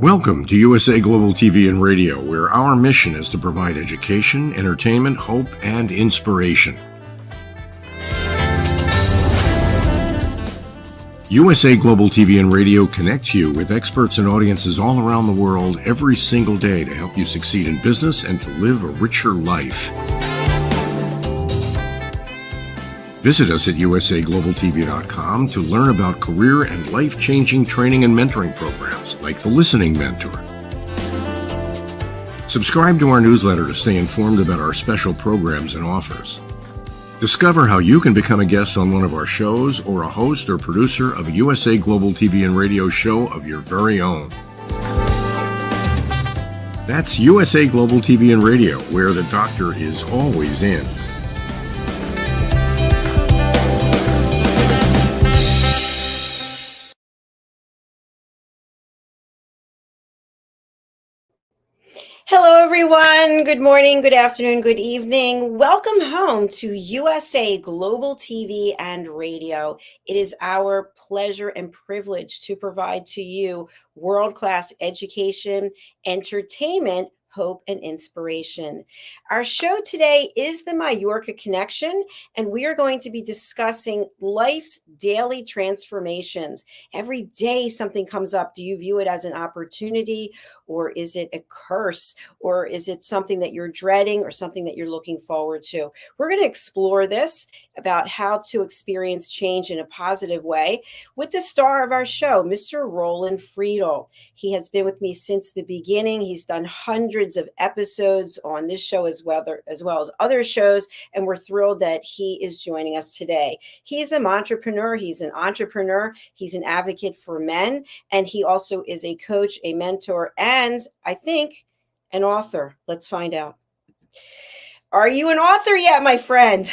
Welcome to USA Global TV and Radio, where our mission is to provide education, entertainment, hope, and inspiration. USA Global TV and Radio connects you with experts and audiences all around the world every single day to help you succeed in business and to live a richer life. Visit us at usaglobaltv.com to learn about career and life-changing training and mentoring programs like the Listening Mentor. Subscribe to our newsletter to stay informed about our special programs and offers. Discover how you can become a guest on one of our shows or a host or producer of a USA Global TV and Radio show of your very own. That's USA Global TV and Radio, where the doctor is always in. Hello, everyone. Good morning, good afternoon, good evening. Welcome home to USA Global TV and Radio. It is our pleasure and privilege to provide to you world-class education, entertainment, hope, and inspiration. Our show today is the Mallorca Connection, and we are going to be discussing life's daily transformations. Every day something comes up. Do you view it as an opportunity, or is it a curse, or is it something that you're dreading or something that you're looking forward to? We're going to explore this about how to experience change in a positive way with the star of our show, Mr. Roland-Friedl. He has been with me since the beginning. He's done hundreds of episodes on this show as well as other shows, and we're thrilled that he is joining us today. He's an entrepreneur. He's an advocate for men, and he also is a coach, a mentor, and I think an author. Let's find out. Are you an author yet, my friend?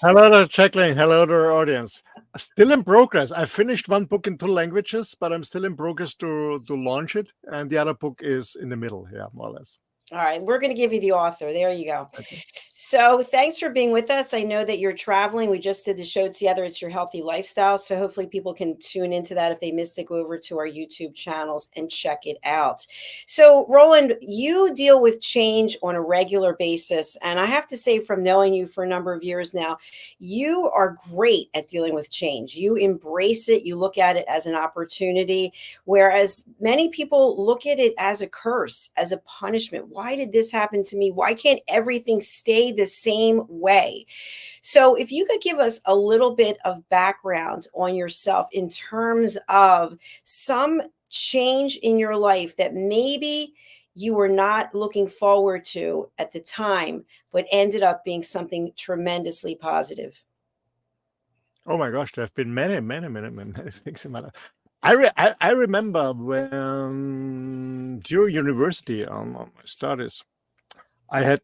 Hello there, Jacalyn. Hello to our audience. Still in progress. I finished one book in 2 languages, but I'm still in progress to launch it. And the other book is in the middle, more or less. All right, we're going to give you the author. There you go. Okay. So thanks for being with us. I know that you're traveling. We just did the show together. It's Your Healthy Lifestyle. So hopefully people can tune into that. If they missed it, go over to our YouTube channels and check it out. So Roland, you deal with change on a regular basis. And I have to say, from knowing you for a number of years now, you are great at dealing with change. You embrace it. You look at it as an opportunity, whereas many people look at it as a curse, as a punishment. Why did this happen to me? Why can't everything stay the same way? So if you could give us a little bit of background on yourself in terms of some change in your life that maybe you were not looking forward to at the time, but ended up being something tremendously positive. Oh my gosh, there have been many things in my life. I remember when during university on my studies, I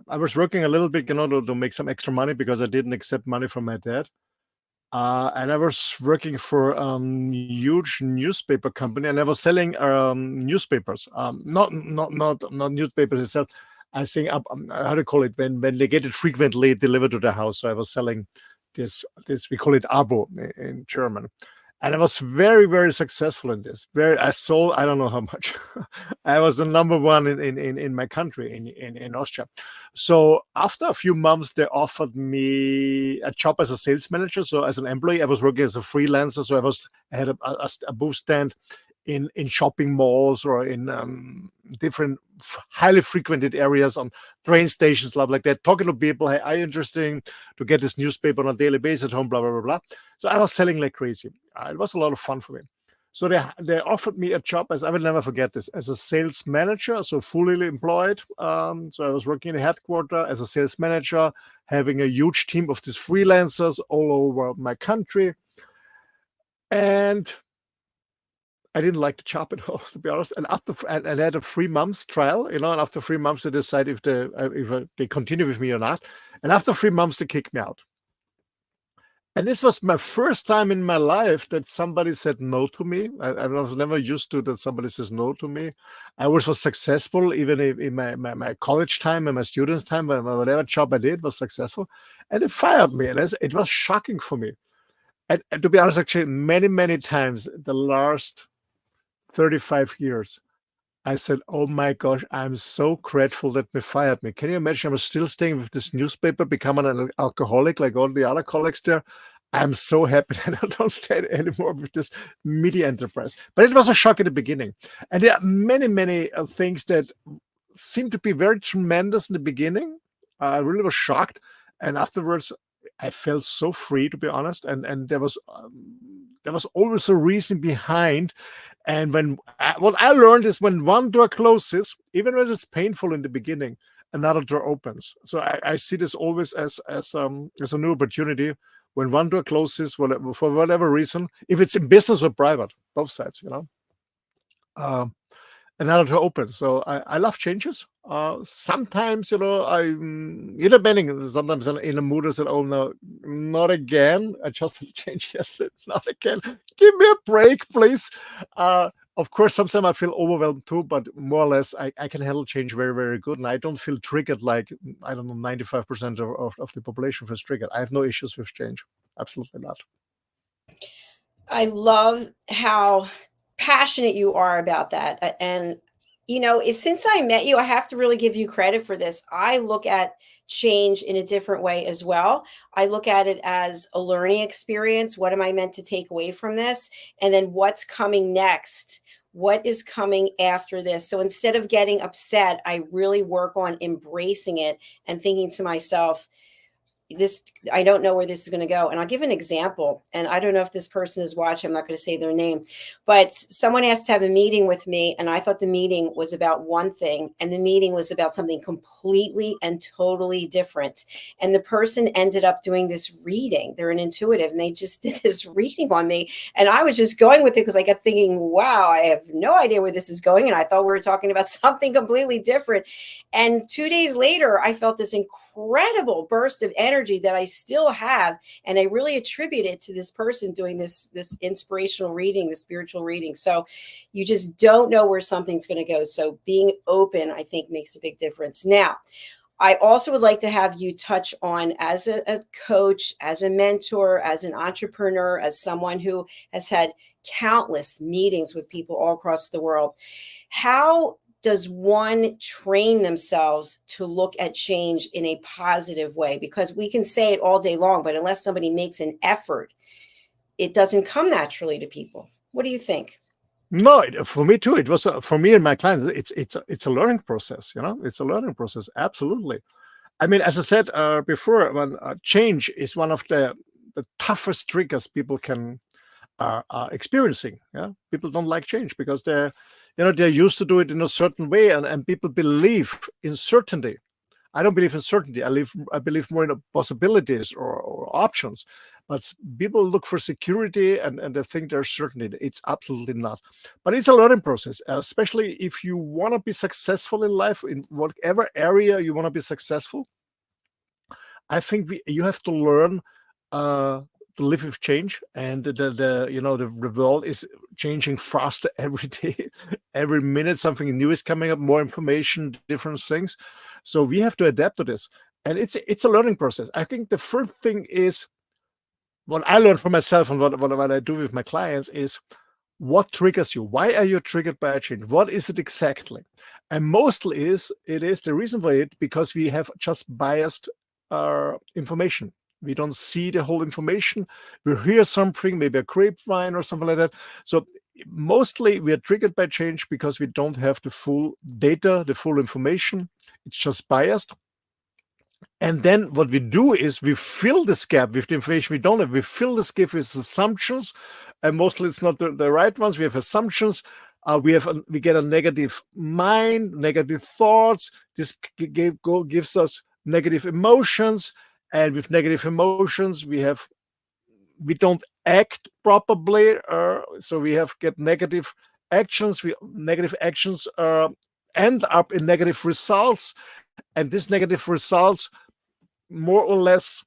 was working a little bit, to make some extra money because I didn't accept money from my dad, and I was working for a huge newspaper company, and I was selling newspapers, not newspapers itself. I think how to call it when they get it frequently delivered to the house. So I was selling this we call it Abo in German. And I was very, very successful in this. I sold, I don't know how much. I was the number one in my country, in Austria. So after a few months, they offered me a job as a sales manager. So as an employee, I was working as a freelancer. So I had a booth stand in shopping malls or in different highly frequented areas on train stations, stuff like that, talking to people. Hey, are you interested to get this newspaper on a daily basis at home, blah, blah, blah, blah. So I was selling like crazy. It was a lot of fun for me. So they offered me a job, as I will never forget this, as a sales manager, so fully employed. So I was working in the headquarters as a sales manager, having a huge team of these freelancers all over my country. And I didn't like the job at all, to be honest. And I had a 3 months trial, and after 3 months, they decide if they continue with me or not. And after 3 months, they kicked me out. And this was my first time in my life that somebody said no to me. I was never used to that somebody says no to me. I always was successful, even in my college time and my students' time, whatever job I did was successful. And they fired me, and it was shocking for me. And to be honest, actually, many times the last 35 years. I said, oh my gosh, I'm so grateful that they fired me. Can you imagine? I was still staying with this newspaper, becoming an alcoholic like all the other colleagues there. I'm so happy that I don't stay anymore with this media enterprise. But it was a shock at the beginning. And there are many, many things that seemed to be very tremendous in the beginning. I really was shocked. And afterwards, I felt so free, to be honest. And there was always a reason behind. And what I learned is when one door closes, even when it's painful in the beginning, another door opens. So I see this always as a new opportunity. When one door closes, for whatever reason, if it's in business or private, both sides, another door opens. So I love changes. Sometimes, depending, sometimes in a mood I said, oh no, not again. I just changed yesterday, not again. Give me a break, please. Of course, sometimes I feel overwhelmed too, but more or less I can handle change very, very good. And I don't feel triggered like, I don't know, 95% of the population feels triggered. I have no issues with change. Absolutely not. I love how passionate you are about that. And, since I met you, I have to really give you credit for this. I look at change in a different way as well. I look at it as a learning experience. What am I meant to take away from this? And then what's coming next? What is coming after this? So instead of getting upset, I really work on embracing it and thinking to myself, I don't know where this is going to go. And I'll give an example. And I don't know if this person is watching. I'm not going to say their name, but someone asked to have a meeting with me. And I thought the meeting was about one thing. And the meeting was about something completely and totally different. And the person ended up doing this reading. They're an intuitive. And they just did this reading on me. And I was just going with it because I kept thinking, wow, I have no idea where this is going. And I thought we were talking about something completely different. And 2 days later, I felt this incredible burst of energy that I still have. And I really attribute it to this person doing this inspirational reading, the spiritual reading. So you just don't know where something's going to go. So being open, I think, makes a big difference. Now, I also would like to have you touch on, as a coach, as a mentor, as an entrepreneur, as someone who has had countless meetings with people all across the world, how does one train themselves to look at change in a positive way? Because we can say it all day long, but unless somebody makes an effort, it doesn't come naturally to people. What do you think? No, for me too. It was for me and my clients. It's a learning process. It's a learning process. Absolutely. I mean, as I said before, when change is one of the toughest triggers people can experiencing. People don't like change because they're used to do it in a certain way, and people believe in certainty. I don't believe in certainty. I believe more in possibilities or options. But people look for security and they think there's certainty. It's absolutely not. But it's a learning process, especially if you want to be successful in life, in whatever area you want to be successful. I think you have to learn to live with change, and the world is changing faster every day. Every minute something new is coming up, more information, different things. So we have to adapt to this, and it's a learning process. I think the first thing is what I learned for myself, and what I do with my clients is, what triggers you? Why are you triggered by a change? What is it exactly? And mostly it is the reason for it because we have just biased information. We don't see the whole information. We hear something, maybe a grapevine or something like that. So mostly we are triggered by change because we don't have the full data, the full information. It's just biased. And then what we do is we fill this gap with the information we don't have. We fill this gap with assumptions, and mostly it's not the right ones. We have assumptions. We get a negative mind, negative thoughts. This gives us negative emotions. And with negative emotions, we don't act properly, so we get negative actions. Negative actions end up in negative results, and these negative results more or less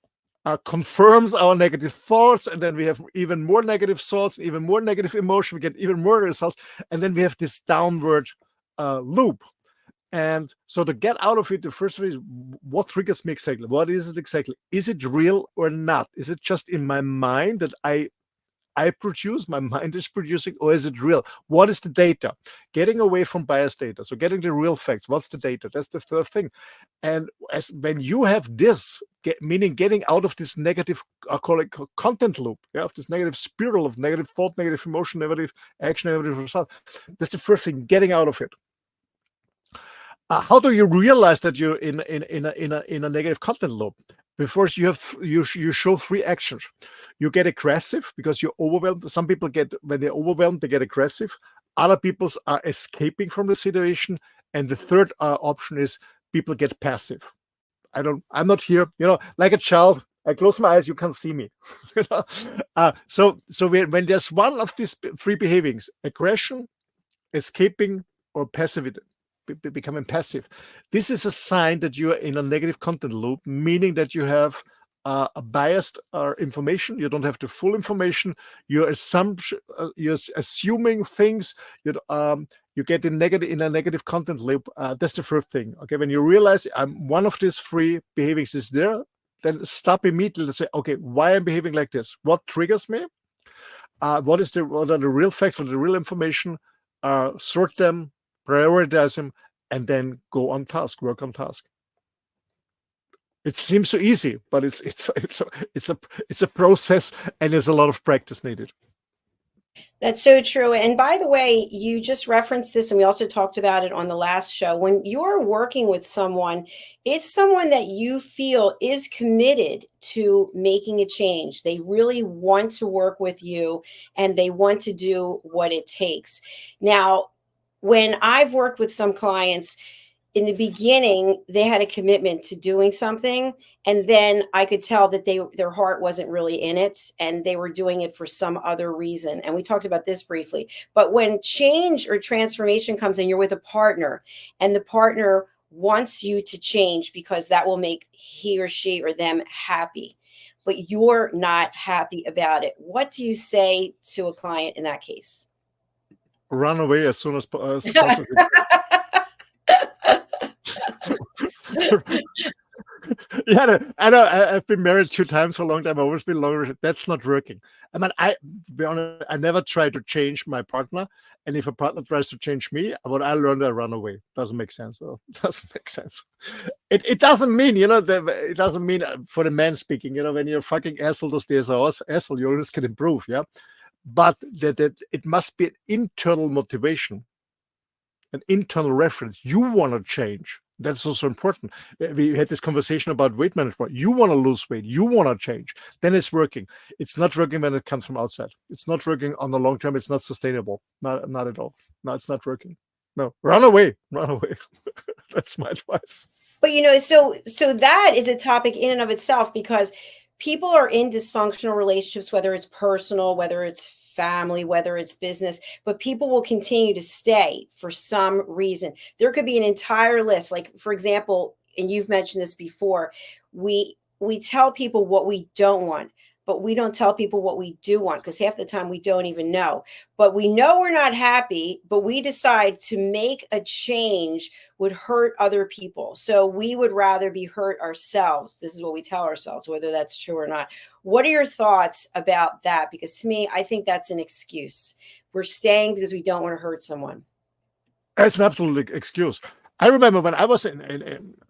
confirms our negative thoughts, and then we have even more negative thoughts, even more negative emotion. We get even more results, and then we have this downward loop. And so to get out of it, the first thing is, what triggers me exactly? What is it exactly? Is it real or not? Is it just in my mind that I I produce, my mind is producing, or is it real? What is the data? Getting away from biased data. So getting the real facts. What's the data? That's the third thing. And when you have this, meaning getting out of this negative, I call it content loop, of this negative spiral of negative thought, negative emotion, negative action, negative result. That's the first thing, getting out of it. How do you realize that you're in a negative content loop? Before you show three actions. You get aggressive because you're overwhelmed. Some people when they're overwhelmed, they get aggressive. Other people are escaping from the situation. And the third option is people get passive. I'm not here, like a child. I close my eyes, you can't see me. So when there's one of these three behaviors, aggression, escaping, or passivity, becoming passive, this is a sign that you are in a negative content loop, meaning that you have a biased information. You don't have the full information. You're assuming things. You get in a negative content loop. That's the first thing. Okay, when you realize one of these three behaviors is there, then stop immediately and say, okay, why I'm behaving like this? What triggers me? What are the real facts, what are the real information? Sort them, prioritize them, and then go on task, work on task. It seems so easy, but it's a process, and there's a lot of practice needed. That's so true. And by the way, you just referenced this, and we also talked about it on the last show. When you're working with someone, it's someone that you feel is committed to making a change. They really want to work with you, and they want to do what it takes. Now, when I've worked with some clients, in the beginning, they had a commitment to doing something, and then I could tell that their heart wasn't really in it, and they were doing it for some other reason. And we talked about this briefly. But when change or transformation comes in, you're with a partner, and the partner wants you to change because that will make he or she or them happy, but you're not happy about it. What do you say to a client in that case? Run away as soon as possible. Yeah, I know. I've been married 2 times for a long time. I've always been longer. That's not working. I mean, to be honest, I never try to change my partner. And if a partner tries to change me, what I learned, I run away. Doesn't make sense. Doesn't make sense. It doesn't mean, it doesn't mean for the man speaking, when you're fucking asshole to stay as an asshole, you always can improve, yeah? But that it must be an internal motivation, an internal reference. You want to change. That's also important. We had this conversation about weight management. You want to lose weight. You want to change. Then it's working. It's not working when it comes from outside. It's not working on the long term. It's not sustainable. Not at all. No, it's not working. No, run away. Run away. That's my advice. But so that is a topic in and of itself, because people are in dysfunctional relationships, whether it's personal, whether it's family, whether it's business, but people will continue to stay for some reason. There could be an entire list. Like, for example, and you've mentioned this before, we tell people what we don't want, but we don't tell people what we do want, because half the time we don't even know. But we know we're not happy, but we decide to make a change would hurt other people. So we would rather be hurt ourselves. This is what we tell ourselves, whether that's true or not. What are your thoughts about that? Because to me, I think that's an excuse. We're staying because we don't want to hurt someone. That's an absolute excuse. I remember when I was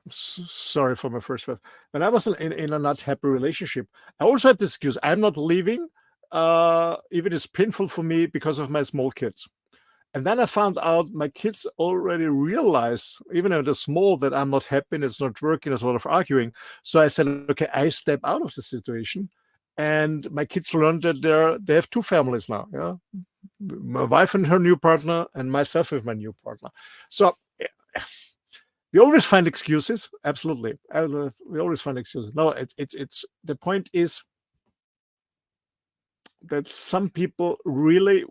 sorry for my first word, when I was in a not happy relationship, I also had this excuse. I'm not leaving, if it is painful for me because of my small kids. And then I found out my kids already realize, even though they're small, that I'm not happy and it's not working. There's a lot of arguing. So I said, okay, I step out of the situation. And my kids learned that they have 2 families now. Yeah, my wife and her new partner, and myself with my new partner. So we always find excuses. Absolutely, we always find excuses. No, it's the point is that some people really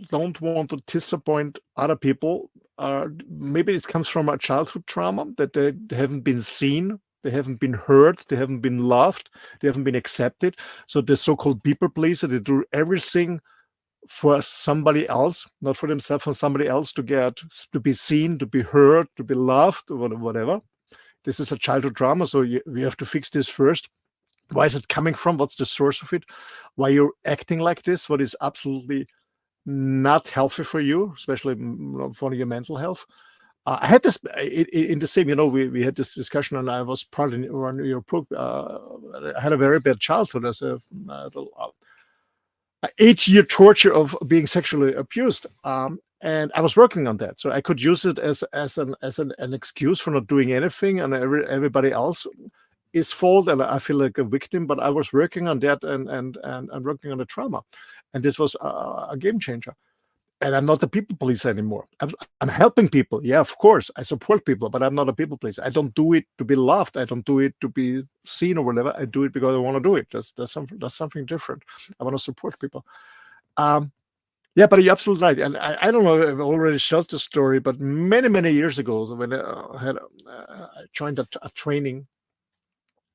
don't want to disappoint other people. Maybe it comes from a childhood trauma, that they haven't been seen, they haven't been heard, they haven't been loved, they haven't been accepted. So the so-called people pleaser, they do everything for somebody else, not for themselves, for somebody else, to be seen, to be heard, to be loved, or whatever. This is a childhood trauma, so we have to fix this first. Why is it coming from? What's the source of it? Why you're acting like this? What is absolutely not healthy for you, especially for your mental health? I had this in the same, we had this discussion, and I was part of your program. I had a very bad childhood as a 8-year torture of being sexually abused. And I was working on that, so I could use it as an excuse for not doing anything, and everybody else is fault, and I feel like a victim. But I was working on that and working on the trauma, and this was a game changer. And I'm not a people pleaser anymore. I'm helping people. Yeah, of course, I support people, but I'm not a people pleaser. I don't do it to be loved. I don't do it to be seen or whatever. I do it because I want to do it. That's something different. I want to support people. Yeah, but you're absolutely right. And I don't know if I've already shared the story, but many years ago, when I joined a training,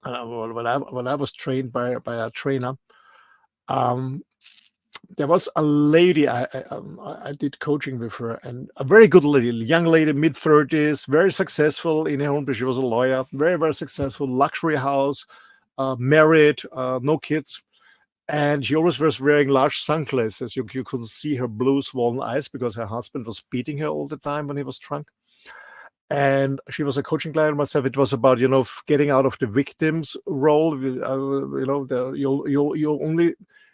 when I was trained by a trainer, there was a lady, I did coaching with her, and a very good lady, young lady, mid-30s, very successful in her home. She was a lawyer, very successful, luxury house, married, no kids. And she always was wearing large sunglasses. You could see her blue swollen eyes because her husband was beating her all the time when he was drunk. And she was a coaching client myself. It was about, getting out of the victim's role.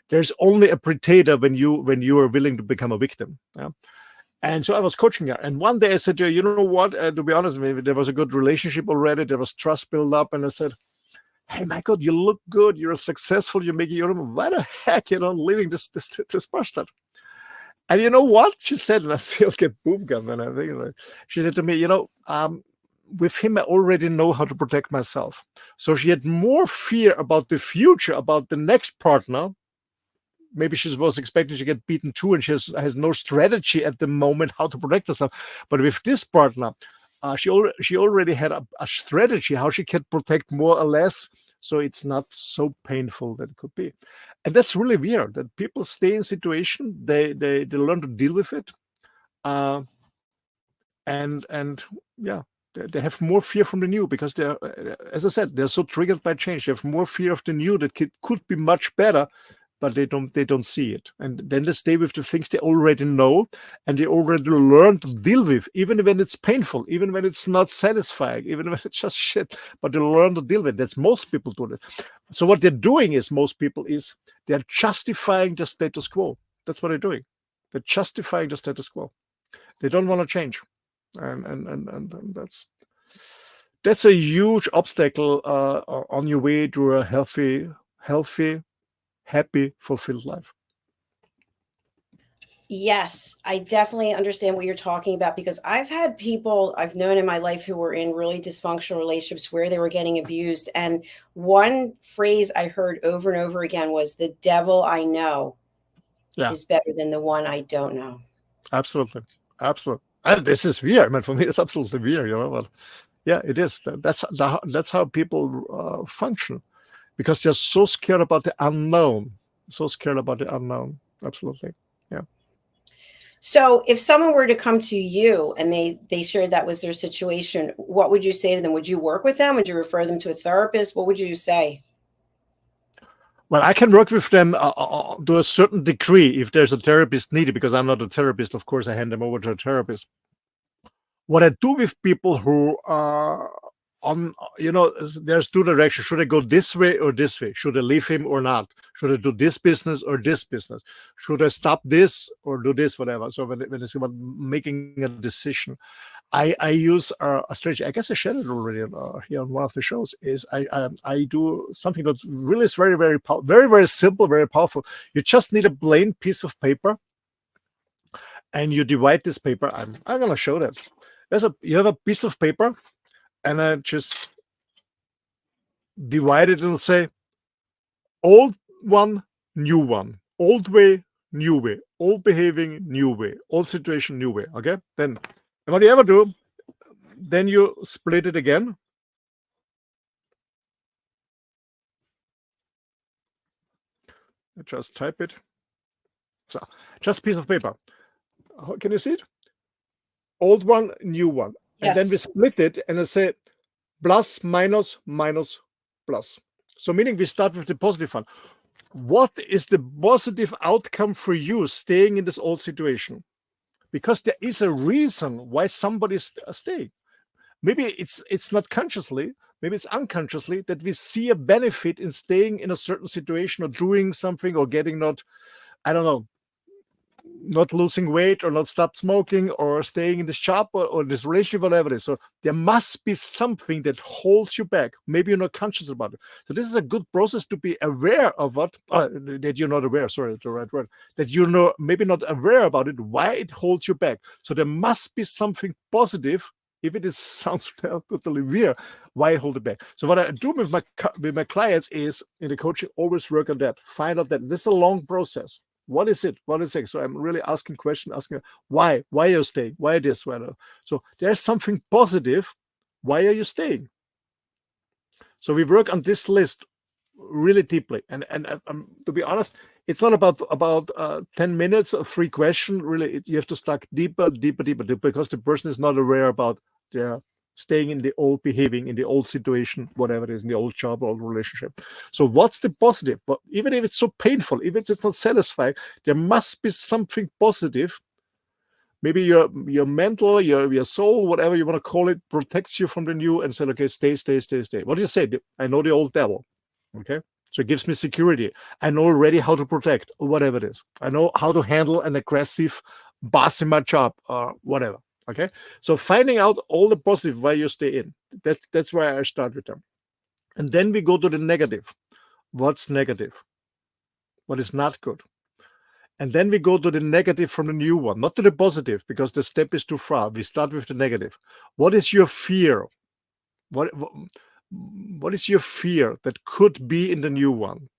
There's only a predator when you are willing to become a victim. Yeah? And so I was coaching her. And one day I said to her, you know what? To be honest, maybe there was a good relationship already. There was trust built up. And I said, hey, my God, you look good. You're successful. You're making your own. Why the heck you're not leaving this person? And you know what she said? And I still get boom gun when I think of it. She said to me, with him, I already know how to protect myself. So she had more fear about the future, about the next partner. Maybe she was expecting to get beaten too, and she has no strategy at the moment how to protect herself. But with this partner, she already had a strategy how she can protect more or less, so it's not so painful that it could be. And that's really weird that people stay in situation, they learn to deal with it, and yeah, they have more fear from the new because they're, as I said, they're so triggered by change. They have more fear of the new that could be much better, but they don't see it. And then they stay with the things they already know and they already learn to deal with, even when it's painful, even when it's not satisfying, even when it's just shit, but they learn to deal with it. That's most people do it. So what they're doing is, most people is, they're justifying the status quo. That's what they're doing. They're justifying the status quo. They don't want to change. And that's a huge obstacle on your way to a healthy, happy, fulfilled life. Yes, I definitely understand what you're talking about, because I've had people I've known in my life who were in really dysfunctional relationships where they were getting abused. And one phrase I heard over and over again was, the devil I know is better than the one I don't know. Absolutely. And this is weird. I mean, for me, it's absolutely weird, but yeah, it is. That's how people function. Because they're so scared about the unknown. Absolutely. Yeah. So if someone were to come to you and they shared that was their situation, what would you say to them? Would you work with them? Would you refer them to a therapist? What would you say? Well, I can work with them to a certain degree if there's a therapist needed, because I'm not a therapist. Of course, I hand them over to a therapist. What I do with people who are there's two directions. Should I go this way or this way? Should I leave him or not? Should I do this business or this business? Should I stop this or do this, whatever? So when it's about making a decision, I use a strategy. I guess I shared it already here on one of the shows. Is I do something that really is very, very very simple, very powerful. You just need a plain piece of paper, and you divide this paper. I'm going to show that. You have a piece of paper, and I just divide it and say, old one, new one, old way, new way, old behaving, new way, old situation, new way. Okay. Then what do you ever do? Then you split it again. I just type it. So just a piece of paper. Can you see it? Old one, new one. Yes. And then we split it and I say plus, minus, minus, plus. So meaning we start with the positive one. What is the positive outcome for you staying in this old situation? Because there is a reason why somebody's staying. Maybe it's not consciously, maybe it's unconsciously that we see a benefit in staying in a certain situation or doing something or getting not, I don't know, not losing weight or not stop smoking or staying in this job or this relationship, whatever it is. So there must be something that holds you back. Maybe you're not conscious about it. So this is a good process to be aware of that you're not aware. Sorry, that's the right word. That you're maybe not aware about it, why it holds you back. So there must be something positive. If it sounds totally weird, why hold it back? So what I do with my clients is in the coaching, always work on that. Find out that this is a long process. What is it? What is it? So I'm really asking questions, asking why are you staying? Why this? Why not? So there's something positive. Why are you staying? So we work on this list really deeply. And to be honest, it's not about 10 minutes of free question. Really, you have to start deeper, because the person is not aware about their staying in the old behaving, in the old situation, whatever it is, in the old job, old relationship. So what's the positive? But even if it's so painful, even if it's not satisfying, there must be something positive. Maybe your mental, your soul, whatever you want to call it, protects you from the new and said, okay, stay. What do you say? I know the old devil. Okay. So it gives me security. I know already how to protect, or whatever it is. I know how to handle an aggressive boss in my job or whatever. Okay. So finding out all the positive why you stay in. That's why I start with them. And then we go to the negative. What's negative? What is not good? And then we go to the negative from the new one, not to the positive, because the step is too far. We start with the negative. What is your fear? What is your fear that could be in the new one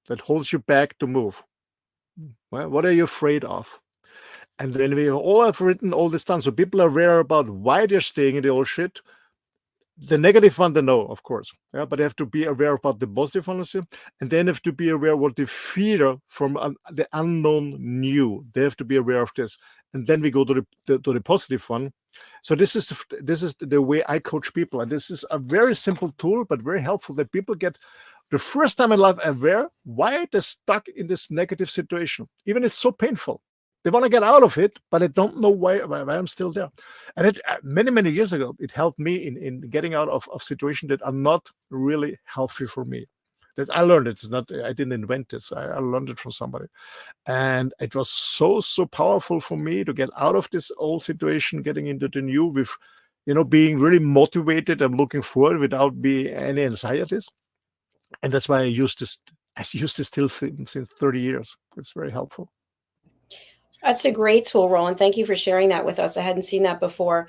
that holds you back to move? Well, what are you afraid of? And then we all have written all this down. So people are aware about why they're staying in the old shit. The negative one, they know, of course. Yeah, but they have to be aware about the positive one, and then have to be aware what the fear from the unknown new. They have to be aware of this, and then we go to the positive one. So this is the way I coach people, and this is a very simple tool, but very helpful that people get the first time in life aware why they're stuck in this negative situation, even it's so painful. They want to get out of it, but I don't know why I'm still there. And it many years ago, it helped me in getting out of situations that are not really healthy for me. That I learned it's not. I didn't invent this. I learned it from somebody, and it was so powerful for me to get out of this old situation, getting into the new with, being really motivated and looking forward without being any anxieties. And that's why I use this. I use this still since 30 years. It's very helpful. That's a great tool, Roland. Thank you for sharing that with us. I hadn't seen that before.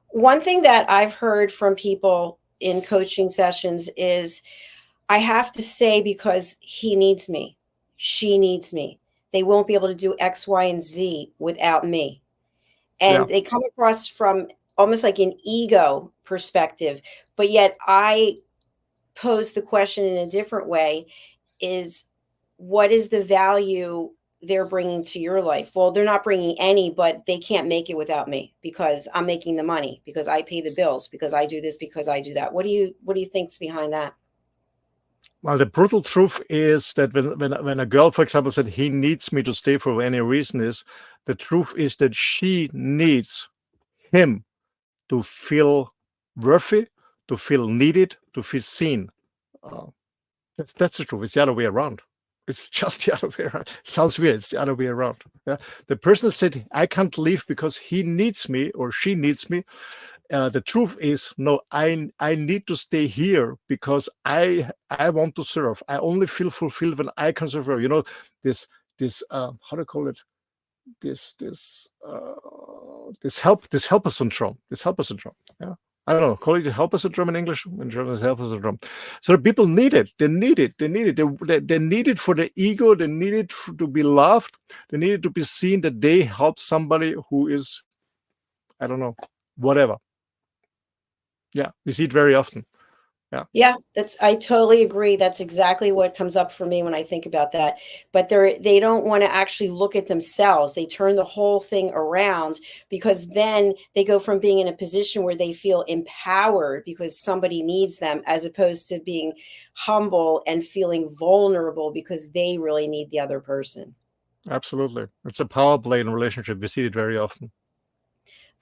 One thing that I've heard from people in coaching sessions is, I have to stay because he needs me. She needs me. They won't be able to do X, Y, and Z without me. And they come across from almost like an ego perspective. But yet I pose the question in a different way, is what is the value they're bringing to your life? Well, they're not bringing any, but they can't make it without me because I'm making the money, because I pay the bills, because I do this, because I do that. What do you think's behind that? Well, the brutal truth is that when a girl, for example, said he needs me to stay for any reason, is the truth is that she needs him to feel worthy, to feel needed, to feel seen. That's the truth. It's the other way around. It's just the other way around. It sounds weird. It's the other way around. Yeah. The person said, I can't leave because he needs me or she needs me. The truth is, no, I need to stay here because I want to serve. I only feel fulfilled when I can serve. This how do I call it? This helper syndrome. Yeah. I don't know, call it helper syndrome in English. In German, it's helper syndrome. So people need it. They need it. They need it for the ego. They need it to be loved. They need it to be seen that they help somebody who is, I don't know, whatever. Yeah, we see it very often. Yeah, I totally agree. That's exactly what comes up for me when I think about that. But they don't want to actually look at themselves. They turn the whole thing around, because then they go from being in a position where they feel empowered because somebody needs them, as opposed to being humble and feeling vulnerable because they really need the other person. Absolutely. It's a power play in a relationship. We see it very often.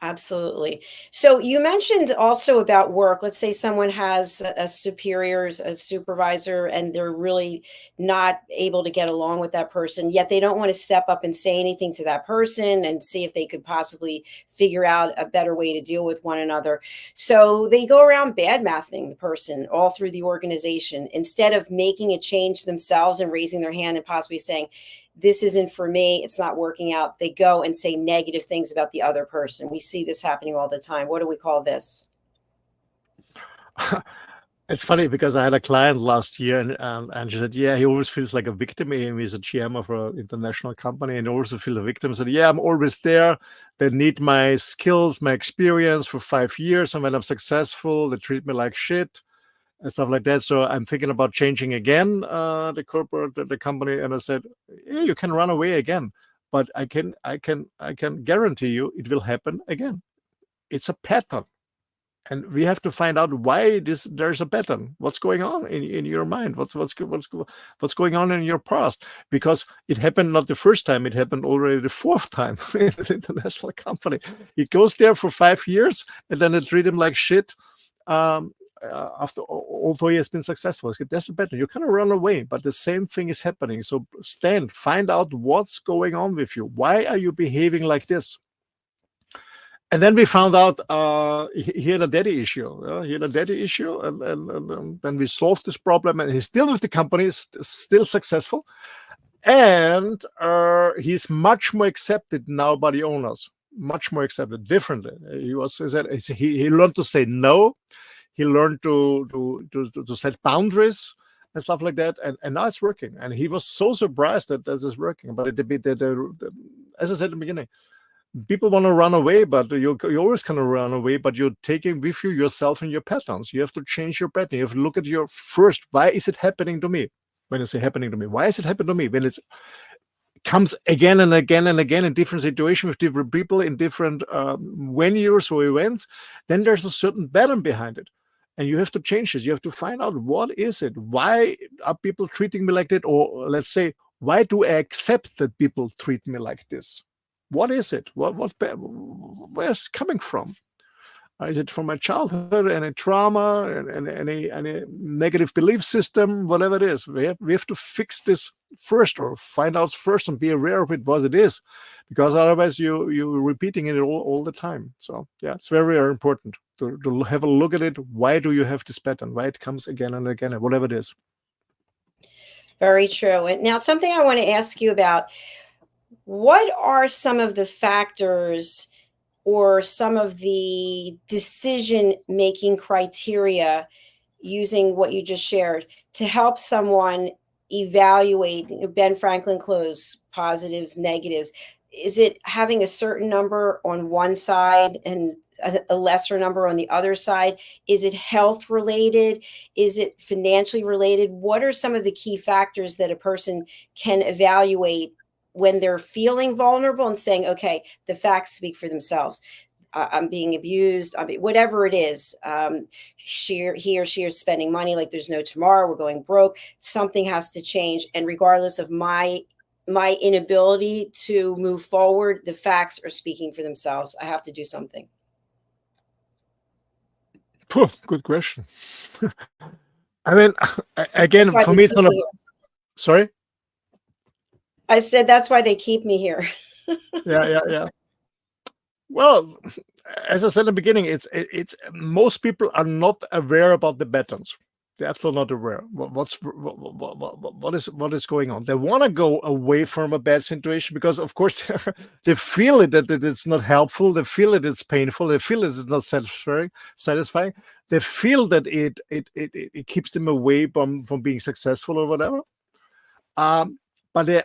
Absolutely. So you mentioned also about work. Let's say someone has a superiors, a supervisor, and they're really not able to get along with that person, yet they don't want to step up and say anything to that person and see if they could possibly figure out a better way to deal with one another. So they go around bad-mouthing the person all through the organization instead of making a change themselves and raising their hand and possibly saying, this isn't for me, it's not working out. They go and say negative things about the other person. We see this happening all the time. What do we call this? It's funny because I had a client last year, and she said, yeah, he always feels like a victim. He's a GM of an international company, and also feels a victim. Said, yeah, I'm always there. They need my skills, my experience for 5 years, and when I'm successful, they treat me like shit and stuff like that. So I'm thinking about changing again the corporate, the company. And I said, yeah, you can run away again, but I can guarantee you it will happen again. It's a pattern, and we have to find out why there's a pattern. What's going on in your mind? What's going on in your past? Because it happened not the first time; it happened already the 4th time in an international company. He goes there for 5 years, and then they treat him like shit. After, although he has been successful, there's a pattern. You cannot run away, but the same thing is happening. So find out what's going on with you. Why are you behaving like this? And then we found out he had a daddy issue. He had a daddy issue, and then we solved this problem. And he's still with the company, still successful, and he's much more accepted now by the owners. Much more accepted, differently. He learned to say no. He learned to set boundaries and stuff like that, and now it's working. And he was so surprised that this is working. But as I said in the beginning, people want to run away, but you always kind of run away. But you're taking with you yourself and your patterns. You have to change your pattern. You have to look at your first. Why is it happening to me? When I say happening to me, why is it happening to me? When it's comes again and again and again in different situations with different people in different venues or events, then there's a certain pattern behind it. And you have to change this. You have to find out, what is it? Why are people treating me like that? Or let's say, why do I accept that people treat me like this? What is it? Where's it coming from? Is it from my childhood, any trauma, and any negative belief system, whatever it is? We have to fix this first, or find out first and be aware of it, what it is, because otherwise you're repeating it all the time. So yeah, it's very, very important to have a look at it. Why do you have this pattern? Why it comes again and again, and whatever it is. Very true. And now something I want to ask you about, what are some of the factors or some of the decision-making criteria, using what you just shared, to help someone evaluate Ben Franklin close, positives, negatives? Is it having a certain number on one side and a lesser number on the other side? Is it health related? Is it financially related? What are some of the key factors that a person can evaluate when they're feeling vulnerable and saying, okay, the facts speak for themselves? I'm being abused, whatever it is. He or she is spending money like there's no tomorrow. We're going broke. Something has to change. And regardless of my inability to move forward, the facts are speaking for themselves. I have to do something. Good question. I mean, again, for me, it's not a... Sorry? I said that's why they keep me here. Yeah. Well, as I said in the beginning, it's most people are not aware about the patterns. They're absolutely not aware what is going on. They want to go away from a bad situation because, of course, they feel it that it's not helpful. They feel it it's painful. They feel it's not satisfying. They feel that it keeps them away from being successful or whatever. But they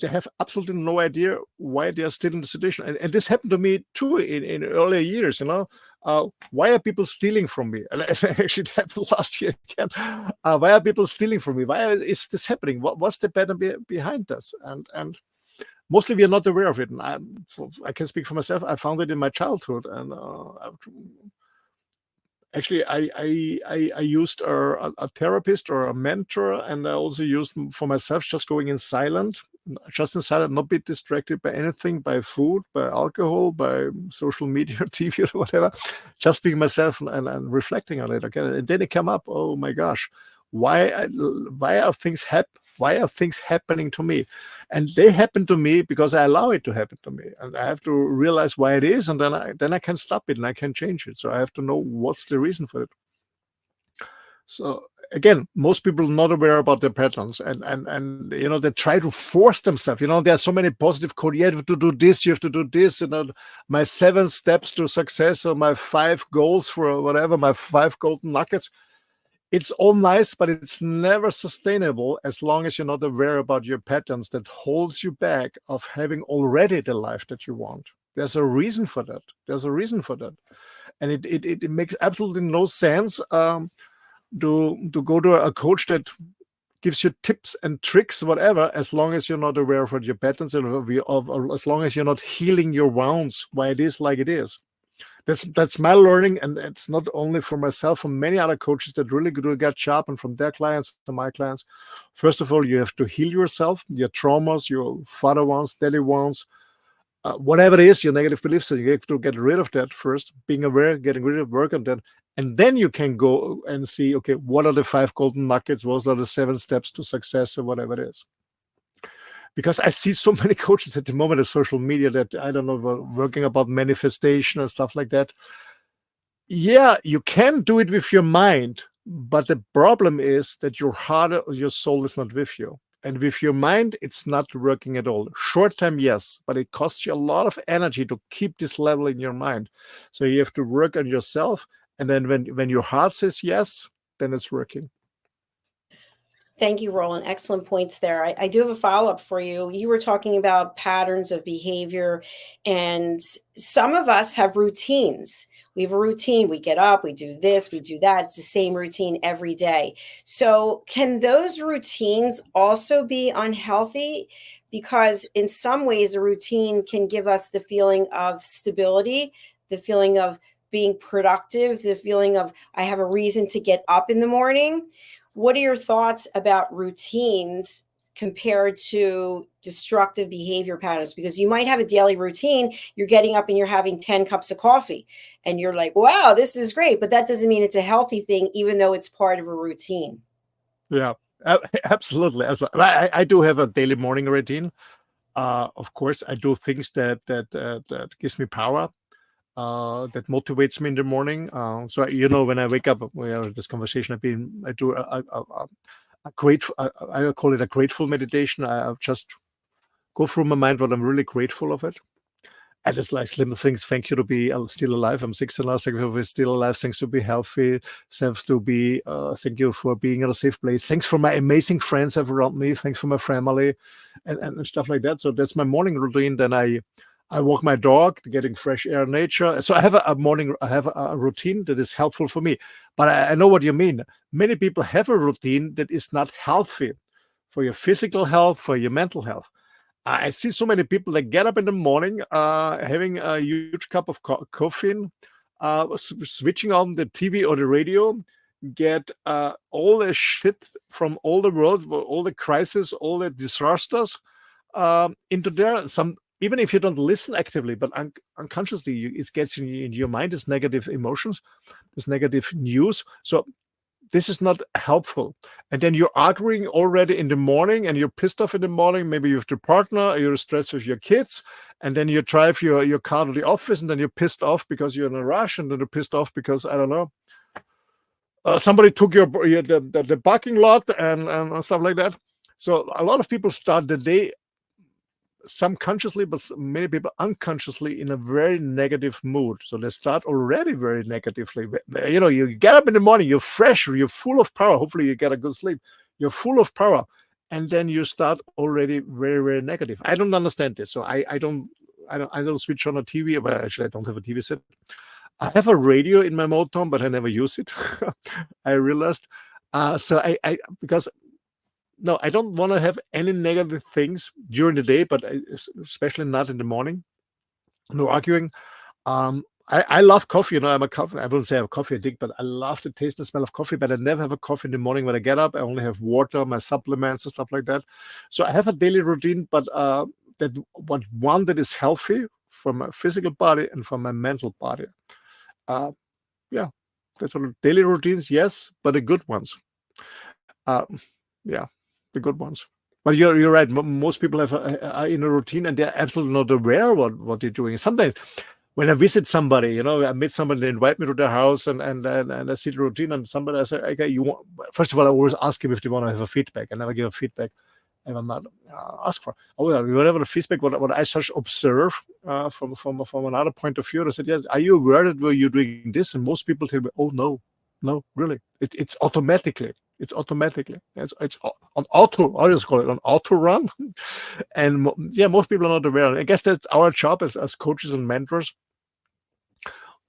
have absolutely no idea why they are still in the situation. And this happened to me too in earlier years. why are people stealing from me? And actually, it happened last year again. Why are people stealing from me? Why is this happening? What's the pattern behind this? And mostly we are not aware of it. And I can speak for myself. I found it in my childhood, and actually, I used a therapist or a mentor, and I also used for myself just going in silent, not be distracted by anything, by food, by alcohol, by social media, TV, or whatever. Just being myself and reflecting on it. Okay, and then it came up. Oh my gosh, why are things happening to me? And they happen to me because I allow it to happen to me, and I have to realize why it is, and then I can stop it and I can change it. So I have to know what's the reason for it. So again, most people are not aware about their patterns, and they try to force themselves. There are so many positive quotes. You have to do this, you have to do this. My 7 steps to success, or my 5 goals for whatever, my 5 golden nuggets. It's all nice, but it's never sustainable as long as you're not aware about your patterns that holds you back of having already the life that you want. There's a reason for that. And it makes absolutely no sense to go to a coach that gives you tips and tricks, whatever, as long as you're not aware of what your patterns are, as long as you're not healing your wounds, why it is like it is. That's my learning, and it's not only for myself, from many other coaches that really do a good job, and from their clients to my clients. First of all, you have to heal yourself, your traumas, your father wounds, daddy wounds, whatever it is, your negative beliefs. You have to get rid of that first, being aware, getting rid of work on that, and then you can go and see, okay, what are the 5 golden nuggets? What are the 7 steps to success, or whatever it is. Because I see so many coaches at the moment on social media that, I don't know, working about manifestation and stuff like that. Yeah, you can do it with your mind, but the problem is that your heart or your soul is not with you. And with your mind, it's not working at all. Short time, yes, but it costs you a lot of energy to keep this level in your mind. So you have to work on yourself. And then when your heart says yes, then it's working. Thank you, Roland. Excellent points there. I do have a follow-up for you. You were talking about patterns of behavior, and some of us have routines. We have a routine. We get up, we do this, we do that. It's the same routine every day. So can those routines also be unhealthy? Because in some ways, a routine can give us the feeling of stability, the feeling of being productive, the feeling of I have a reason to get up in the morning. What are your thoughts about routines compared to destructive behavior patterns? Because you might have a daily routine, you're getting up and you're having 10 cups of coffee, and you're like, wow, this is great. But that doesn't mean it's a healthy thing, even though it's part of a routine. Yeah, absolutely. I do have a daily morning routine. Of course, I do things that gives me power. That motivates me in the morning. So when I wake up, we have this conversation. I do a grateful. I call it a grateful meditation. I just go through my mind what I'm really grateful of it. I just like little things. Thank you to be still alive. I'm 60 now. Thank you for being still alive. Thanks to be healthy. Thanks to be. Thank you for being in a safe place. Thanks for my amazing friends have around me. Thanks for my family, and stuff like that. So that's my morning routine. Then I walk my dog, getting fresh air, nature. So I have a routine that is helpful for me. But I know what you mean. Many people have a routine that is not healthy for your physical health, for your mental health. I see so many people that get up in the morning, having a huge cup of coffee, switching on the TV or the radio, get all the shit from all the world, all the crises, all the disasters into there. Even if you don't listen actively, but unconsciously, it gets in your mind, this negative emotions, this negative news. So this is not helpful. And then you're arguing already in the morning, and you're pissed off in the morning. Maybe you have your partner, you're stressed with your kids, and then you drive your car to the office, and then you're pissed off because you're in a rush, and then you're pissed off because, I don't know, somebody took the parking lot and stuff like that. So a lot of people start the day, some consciously, but many people unconsciously, in a very negative mood. So they start already very negatively. You get up in the morning, you're fresh, you're full of power. Hopefully you get a good sleep. You're full of power. And then you start already very, very negative. I don't understand this. So I don't switch on a TV. Well, actually, I don't have a TV set. I have a radio in my motorhome, but I never use it. I realized. So I because no, I don't want to have any negative things during the day, but especially not in the morning. No arguing. I love coffee. I'm a coffee. I wouldn't say I'm a coffee addict, but I love the taste and smell of coffee. But I never have a coffee in the morning when I get up. I only have water, my supplements and stuff like that. So I have a daily routine, but one that is healthy for my physical body and for my mental body. Yeah, that's all. Daily routines, yes, but the good ones. Yeah, the good ones. But you're right. Most people are in a routine and they're absolutely not aware what they're doing. Sometimes when I visit somebody, I meet somebody, they invite me to their house, and I see the routine, and somebody I say, okay, first of all, I always ask them if they want to have a feedback. I never give a feedback. I will not ask for. Whatever the feedback, what I just observe from another point of view, I said, yes, are you aware that you're doing this? And most people tell me, oh no, really, it's automatically. It's automatically. It's on auto. I just call it on auto run. And most people are not aware. I guess that's our job as coaches and mentors,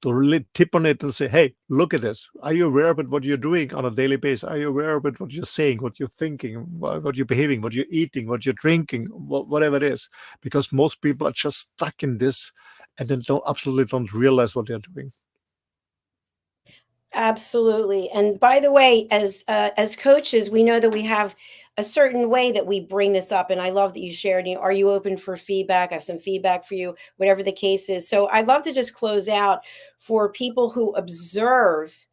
to really tip on it and say, hey, look at this. Are you aware of what you're doing on a daily basis? Are you aware of what you're saying, what you're thinking, what you're behaving, what you're eating, what you're drinking, whatever it is? Because most people are just stuck in this and then absolutely don't realize what they're doing. Absolutely. And by the way, as coaches, we know that we have a certain way that we bring this up. And I love that you shared, are you open for feedback? I have some feedback for you, whatever the case is. So I'd love to just close out for people who observe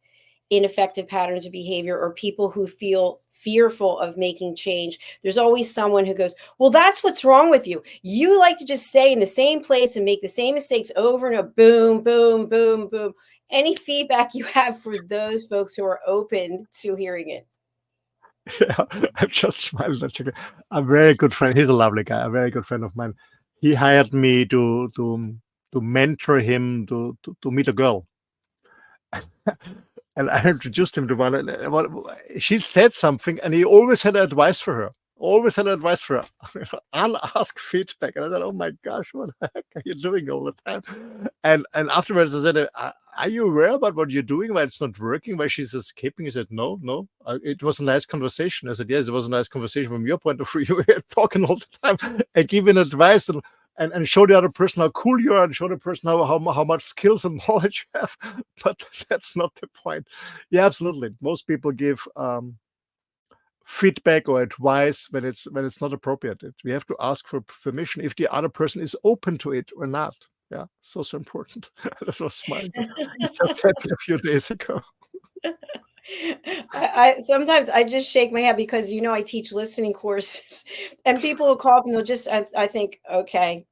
ineffective patterns of behavior, or people who feel fearful of making change. There's always someone who goes, well, that's what's wrong with you. You like to just stay in the same place and make the same mistakes over and over. Boom, boom, boom, boom. Any feedback you have for those folks who are open to hearing it? Yeah, I'm just smiling. A very good friend. He's a lovely guy. A very good friend of mine. He hired me to mentor him to meet a girl. And I introduced him to one. She said something, and he always had advice for her. Always had advice for her. Unasked feedback. And I said, oh my gosh, what the heck are you doing all the time? And afterwards I said, are you aware about what you're doing, why it's not working, why she's escaping? He said, no. It was a nice conversation. I said, yes, it was a nice conversation from your point of view. You were talking all the time and giving advice and show the other person how cool you are, and show the person how much skills and knowledge you have. But that's not the point. Yeah, absolutely. Most people give feedback or advice when it's not appropriate. We have to ask for permission if the other person is open to it or not. Yeah, so important. That was mine. Just happened a few days ago. I sometimes I just shake my head because I teach listening courses, and people will call up and they'll just I think, okay,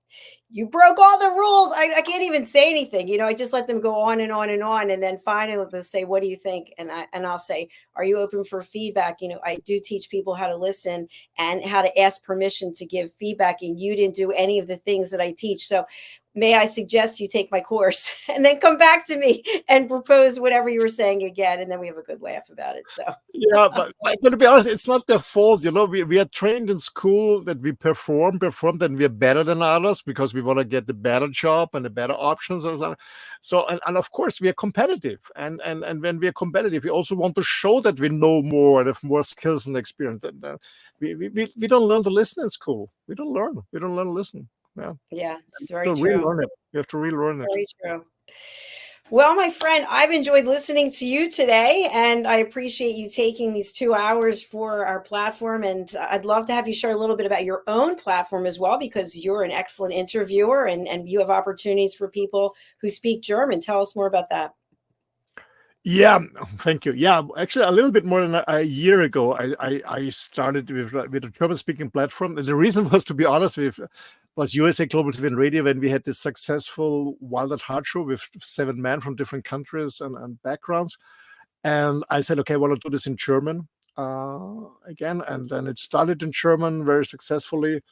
you broke all the rules. I can't even say anything. I just let them go on and on and on. And then finally they'll say, what do you think? And I'll say, are you open for feedback? I do teach people how to listen and how to ask permission to give feedback. And you didn't do any of the things that I teach. So may I suggest you take my course and then come back to me and propose whatever you were saying again. And then we have a good laugh about it. So yeah, but to be honest, it's not their fault. We are trained in school that we perform, and we are better than others because we want to get the better job and the better options or something. So, and of course we are competitive. And when we are competitive, we also want to show that we know more and have more skills and experience. And we don't learn to listen in school. We don't learn to listen. Yeah, it's very true. Relearn it. You have to relearn it. Very true. Well, my friend, I've enjoyed listening to you today, and I appreciate you taking these 2 hours for our platform. And I'd love to have you share a little bit about your own platform as well, because you're an excellent interviewer and you have opportunities for people who speak German. Tell us more about that. Yeah, thank you. Yeah, actually, a little bit more than a year ago, I started with a German-speaking platform. And the reason was, to be honest, was USA Global TV and Radio, when we had this successful Wild at Heart show with 7 men from different countries and backgrounds. And I said, okay, I want to do this in German again. And then it started in German very successfully.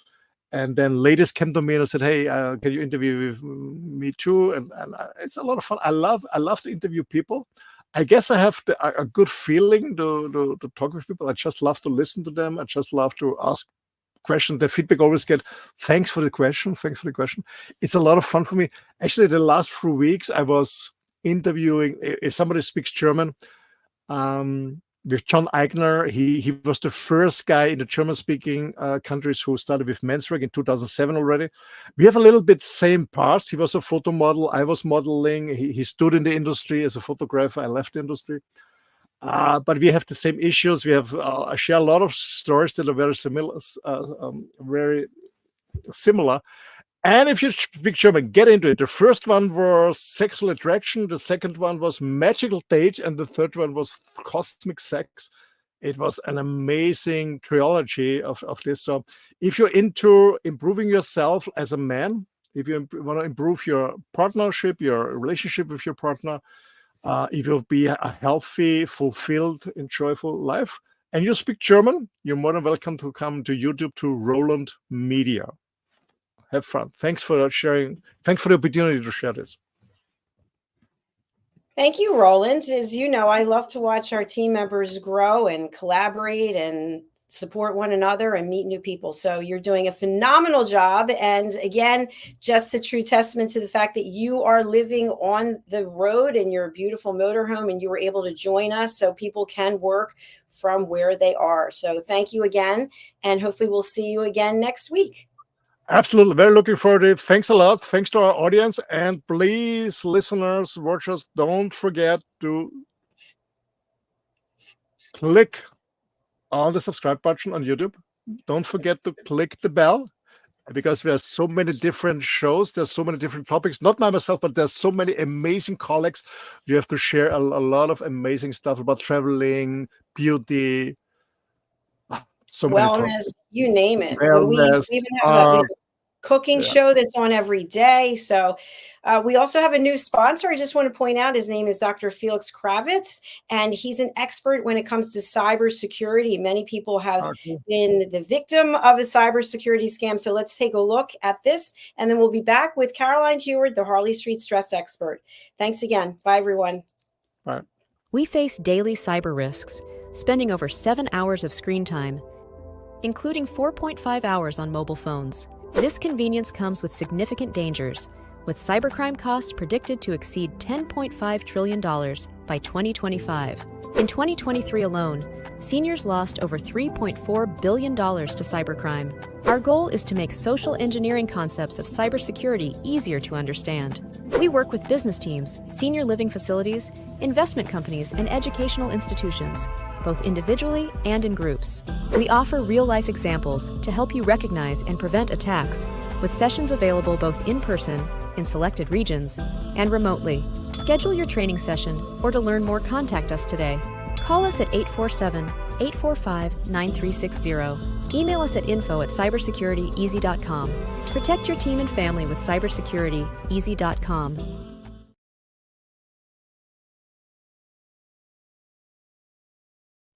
And then ladies came to me and I said, hey, can you interview with me too? And it's a lot of fun. I love to interview people. I guess I have a good feeling to talk with people. I just love to listen to them. I just love to ask questions. The feedback always get, thanks for the question. It's a lot of fun for me. Actually, the last few weeks, I was interviewing, if somebody speaks German, with John Eigner. He was the first guy in the German-speaking countries who started with Menswear in 2007 already. We have a little bit same past. He was a photo model. I was modeling. He stood in the industry as a photographer. I left the industry. But we have the same issues. We have I share a lot of stories that are very similar. And if you speak German, get into it. The first one was sexual attraction. The second one was magical date. And the third one was cosmic sex. It was an amazing trilogy of this. So if you're into improving yourself as a man, if you want to improve your partnership, your relationship with your partner, if you'll be a healthy, fulfilled, and joyful life, and you speak German, you're more than welcome to come to YouTube to Roland Media. Have fun. Thanks for sharing. Thanks for the opportunity to share this. Thank you, Roland. As you know, I love to watch our team members grow and collaborate and support one another and meet new people. So you're doing a phenomenal job. And again, just a true testament to the fact that you are living on the road in your beautiful motorhome and you were able to join us so people can work from where they are. So thank you again. And hopefully we'll see you again next week. Absolutely. Very looking forward to it. Thanks a lot. Thanks to our audience. And please, listeners, watchers, don't forget to click on the subscribe button on YouTube. Don't forget to click the bell because there's so many different shows. There's so many different topics, not by myself, but there's so many amazing colleagues. You have to share a lot of amazing stuff about traveling, beauty, so many Wellness, topics. you name it. Wellness, we even have a cooking show that's on every day. So we also have a new sponsor. I just want to point out his name is Dr. Felix Kravitz, and he's an expert when it comes to cybersecurity. Many people have been the victim of a cybersecurity scam. So let's take a look at this, and then we'll be back with Caroline Heward, the Harley Street stress expert. Thanks again. Bye, everyone. Bye. We face daily cyber risks, spending over 7 hours of screen time, including 4.5 hours on mobile phones. This convenience comes with significant dangers, with cybercrime costs predicted to exceed $10.5 trillion by 2025. In 2023 alone, seniors lost over $3.4 billion to cybercrime. Our goal is to make social engineering concepts of cybersecurity easier to understand. We work with business teams, senior living facilities, investment companies, and educational institutions, both individually and in groups. We offer real-life examples to help you recognize and prevent attacks, with sessions available both in person, in selected regions, and remotely. Schedule your training session, or to learn more, contact us today. Call us at 847-845-9360. Email us at info@cybersecurityeasy.com. Protect your team and family with cybersecurityeasy.com.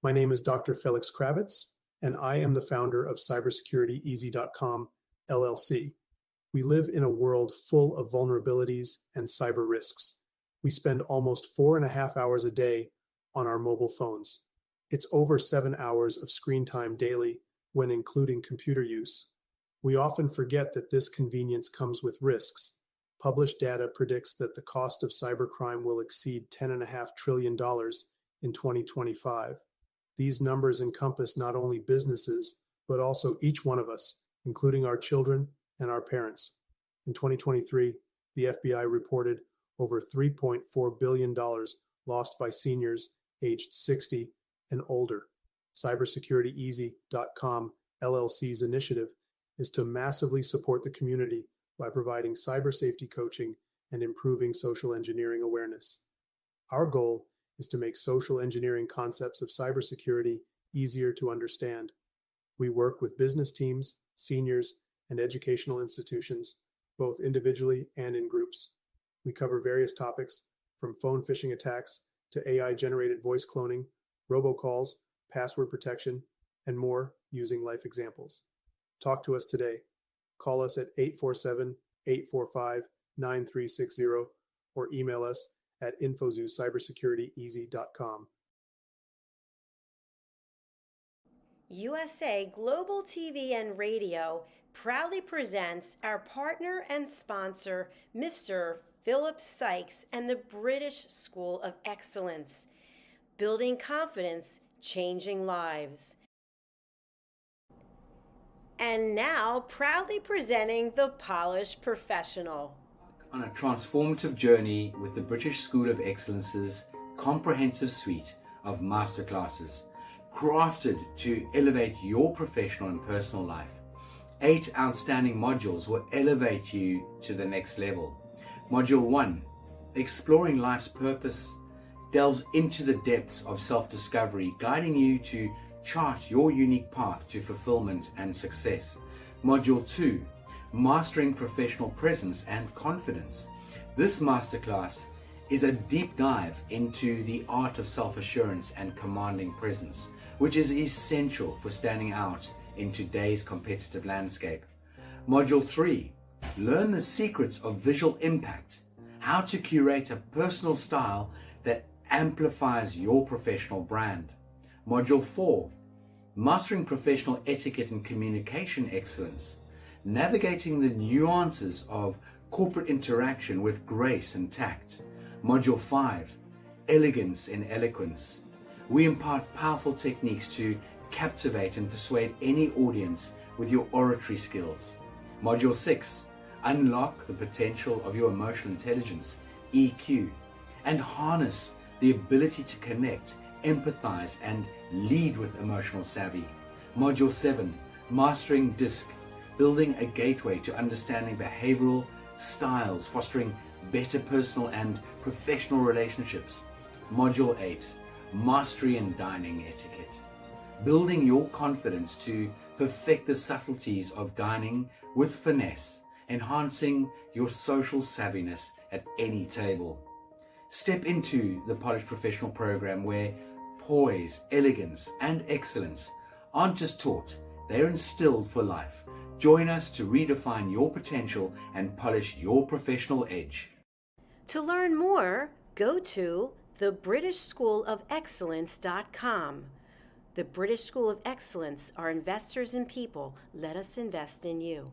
My name is Dr. Felix Kravitz, and I am the founder of cybersecurityeasy.com, LLC. We live in a world full of vulnerabilities and cyber risks. We spend almost 4.5 hours a day on our mobile phones. It's over 7 hours of screen time daily when including computer use. We often forget that this convenience comes with risks. Published data predicts that the cost of cybercrime will exceed $10.5 trillion in 2025. These numbers encompass not only businesses, but also each one of us, including our children and our parents. In 2023, the FBI reported over $3.4 billion lost by seniors aged 60 and older. Cybersecurityeasy.com LLC's initiative is to massively support the community by providing cyber safety coaching and improving social engineering awareness. Our goal is to make social engineering concepts of cybersecurity easier to understand. We work with business teams, seniors, and educational institutions, both individually and in groups. We cover various topics from phone phishing attacks to AI-generated voice cloning, robocalls, password protection, and more using life examples. Talk to us today. Call us at 847-845-9360 or email us at info@cybersecurityeasy.com. USA Global TV and Radio proudly presents our partner and sponsor, Mr. Philip Sykes and the British School of Excellence. Building confidence, changing lives. And now, proudly presenting the Polished Professional. On a transformative journey with the British School of Excellence's comprehensive suite of masterclasses, crafted to elevate your professional and personal life. 8 outstanding modules will elevate you to the next level. Module 1, Exploring Life's Purpose, delves into the depths of self-discovery, guiding you to chart your unique path to fulfillment and success. Module 2, Mastering Professional Presence and Confidence. This masterclass is a deep dive into the art of self-assurance and commanding presence, which is essential for standing out in today's competitive landscape. Module 3, Learn the secrets of visual impact, how to curate a personal style that amplifies your professional brand. Module 4, Mastering Professional Etiquette and Communication Excellence, navigating the nuances of corporate interaction with grace and tact. Module 5, Elegance in Eloquence. We impart powerful techniques to captivate and persuade any audience with your oratory skills. Module 6, Unlock the potential of your emotional intelligence, EQ, and harness the ability to connect, empathize, and lead with emotional savvy. Module 7, Mastering DISC, building a gateway to understanding behavioral styles, fostering better personal and professional relationships. Module 8, Mastery in Dining Etiquette, building your confidence to perfect the subtleties of dining with finesse, enhancing your social savviness at any table. Step into the Polished Professional program where poise, elegance, and excellence aren't just taught, they're instilled for life. Join us to redefine your potential and polish your professional edge. To learn more, go to thebritishschoolofexcellence.com. The British School of Excellence are investors in people. Let us invest in you.